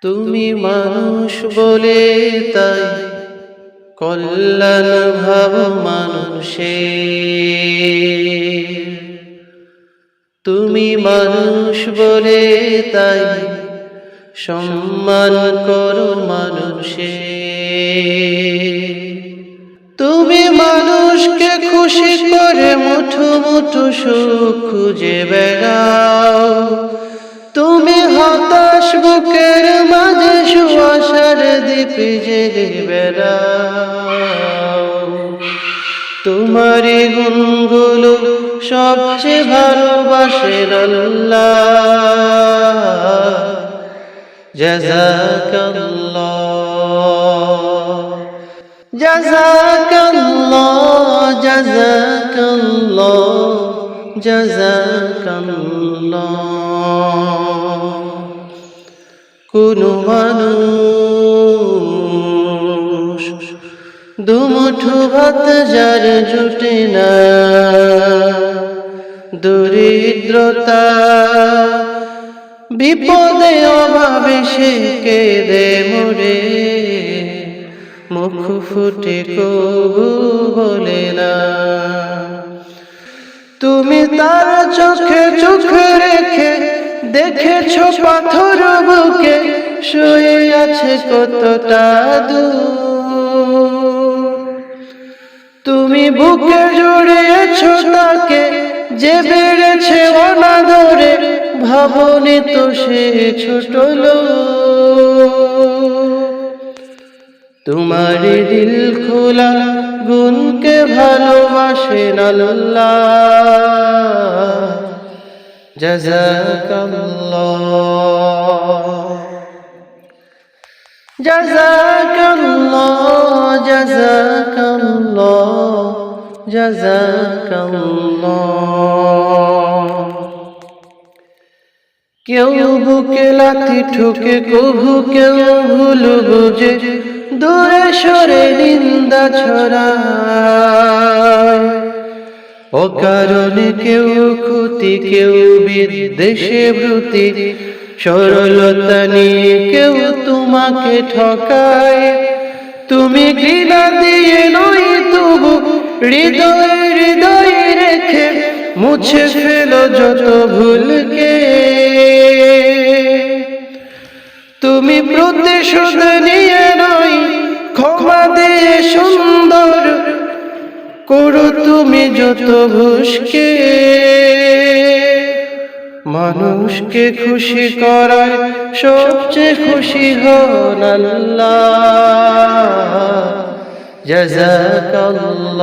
তুমি মানুষ বলে তাই কল্যাণ ভাব মানুষের। তুমি মানুষ বলে তাই সম্মান করো মানুষের। তুমি মানুষকে খুশি করে মুঠো মুঠো সুখ খুঁজে বেড়াও। তুমি হতাশ বুকের মাঝে সুআশার দীপ জেলে বেড়াও। তোমারই গুণগুলো সবচেয়ে ভালোবাসেন আল্লাহ। জাযাকাল্লাহ জাযাকাল্লাহ জাযাকাল্লাহ জাযাকাল্লাহ। কোনো মানুষ দুমুঠো ভাত যার জুটে না, দরিদ্রতা বিপদে অভাবে সে কেঁদে মরে, মুখ ফুটে কবু বলে না। তুমি তার চোখে চোখ রেখে দেখেছো পাথর বুকে শুয়ে আছে কতটা দূর। তুমি বুকে জড়িয়েছো তাকে যে বেড়েছে অনাদরে, ভাবনি তো সে ছোট লোক। তোমারই দিল খোলা গুণকে ভালোবাসেন আল্লাহ। জাযাকাল্লাহ জাযাকাল্লাহ জাযাকাল্লাহ জাযাকাল্লাহ। কেউ বুকে লাথি ঠুকে কভু কেউ ভুল বুঝে দূরে সরে নিন্দা ছড়ায়। অকারণে কেউ ক্ষতি কেউ বিদ্বেষে ব্রুতি, সরলতা নিয়ে কেউ তোমাকে ঠকায়। তুমি ঘৃণা দিয়ে নয় তবু হৃদয় হৃদয় রেখে মুছে ফেলো যত ভুলকে। তুমি প্রতিশোধ নিয়ে নয় ক্ষমা দিয়ে সুন্দর করো তুমি যত ভুসকে। মানুষকে খুশি করায় সবচেয়ে খুশি হন আল্লাহ। জাযাকাল্লাহ।